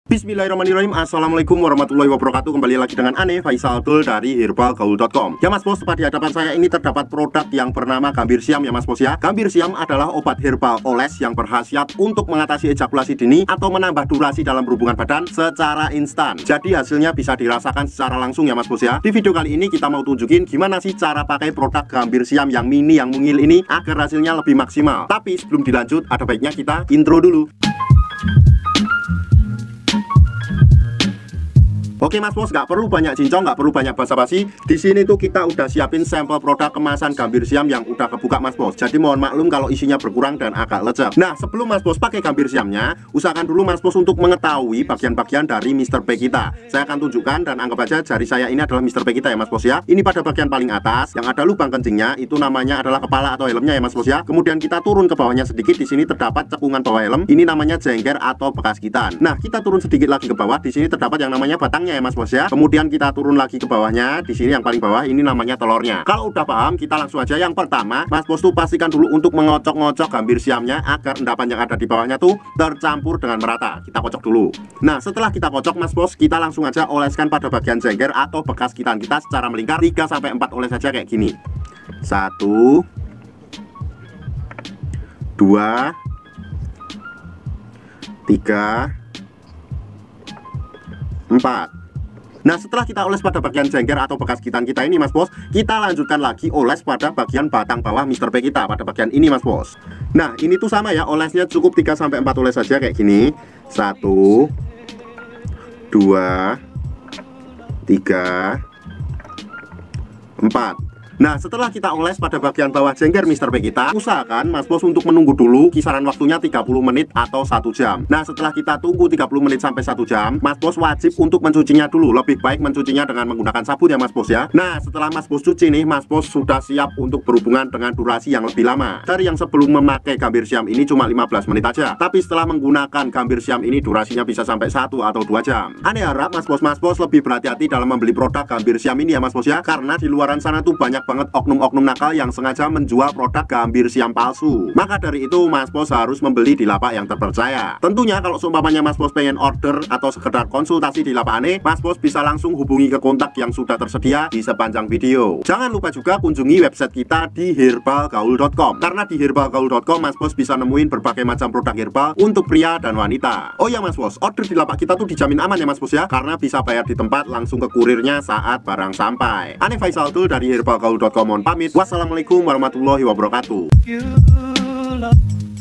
Bismillahirrahmanirrahim. Assalamualaikum warahmatullahi wabarakatuh. Kembali lagi dengan Ane Faisal Abdul dari herbalgaul.com. Ya mas bos, tepat di hadapan saya ini terdapat produk yang bernama Gambir Siam ya mas bos ya. Gambir Siam adalah obat herbal oles yang berkhasiat untuk mengatasi ejakulasi dini atau menambah durasi dalam berhubungan badan secara instan. Jadi hasilnya bisa dirasakan secara langsung ya mas bos ya. Di video kali ini kita mau tunjukin gimana sih cara pakai produk Gambir Siam yang mini yang mungil ini agar hasilnya lebih maksimal. Tapi sebelum dilanjut ada baiknya kita intro dulu. Oke mas bos, nggak perlu banyak cincong, nggak perlu banyak basa-basi. Di sini tuh kita udah siapin sampel produk kemasan Gambir Siam yang udah kebuka mas bos. Jadi mohon maklum kalau isinya berkurang dan agak lecek. Nah sebelum mas bos pakai Gambir Siamnya, usahakan dulu mas bos untuk mengetahui bagian-bagian dari Mr. P kita. Saya akan tunjukkan dan anggap aja jari saya ini adalah Mr. P kita ya mas bos ya. Ini pada bagian paling atas yang ada lubang kencingnya, itu namanya adalah kepala atau helmnya ya mas bos ya. Kemudian kita turun ke bawahnya sedikit, di sini terdapat cekungan bawah helm. Ini namanya jengger atau bekas gitan. Nah kita turun sedikit lagi ke bawah, di sini terdapat yang namanya batang ya mas bos ya. Kemudian kita turun lagi ke bawahnya, di sini yang paling bawah ini namanya telurnya. Kalau udah paham, kita langsung aja. Yang pertama, mas bos tuh pastikan dulu untuk mengocok-ngocok Gambir Siamnya agar endapan yang ada di bawahnya tuh tercampur dengan merata. Kita kocok dulu. Nah, setelah kita kocok mas bos, kita langsung aja oleskan pada bagian jengger atau bekas gitan kita secara melingkar 3-4 oles saja kayak gini. 1 2 3 4. Nah setelah kita oles pada bagian jengger atau bekas gitan kita ini mas bos, kita lanjutkan lagi oles pada bagian batang bawah Mr. P kita, pada bagian ini mas bos. Nah ini tuh sama ya, olesnya cukup 3-4 oles saja kayak gini. 1 2 3 4. Nah setelah kita oles pada bagian bawah jengger Mr. P kita, usahakan mas bos untuk menunggu dulu kisaran waktunya 30 menit atau 1 jam. Nah setelah kita tunggu 30 menit sampai 1 jam, mas bos wajib untuk mencucinya dulu. Lebih baik mencucinya dengan menggunakan sabun ya mas bos ya. Nah setelah mas bos cuci nih, mas bos sudah siap untuk berhubungan dengan durasi yang lebih lama. Dari yang sebelum memakai Gambir Siam ini cuma 15 menit aja, tapi setelah menggunakan Gambir Siam ini durasinya bisa sampai 1 atau 2 jam. Ane harap mas bos lebih berhati-hati dalam membeli produk Gambir Siam ini ya mas bos ya, karena di luaran sana tuh banyak banget oknum-oknum nakal yang sengaja menjual produk Gambir Siam palsu. Maka dari itu mas bos harus membeli di lapak yang terpercaya. Tentunya kalau seumpamanya mas bos pengen order atau sekedar konsultasi di lapak Ane, mas bos bisa langsung hubungi ke kontak yang sudah tersedia di sepanjang video. Jangan lupa juga kunjungi website kita di herbalgaul.com, karena di herbalgaul.com mas bos bisa nemuin berbagai macam produk herbal untuk pria dan wanita. Oh ya mas bos, order di lapak kita tuh dijamin aman ya mas bos ya, karena bisa bayar di tempat langsung ke kurirnya saat barang sampai. Ane Faisal Abdul dari herbalgaul.com pamit. Wassalamualaikum warahmatullahi wabarakatuh.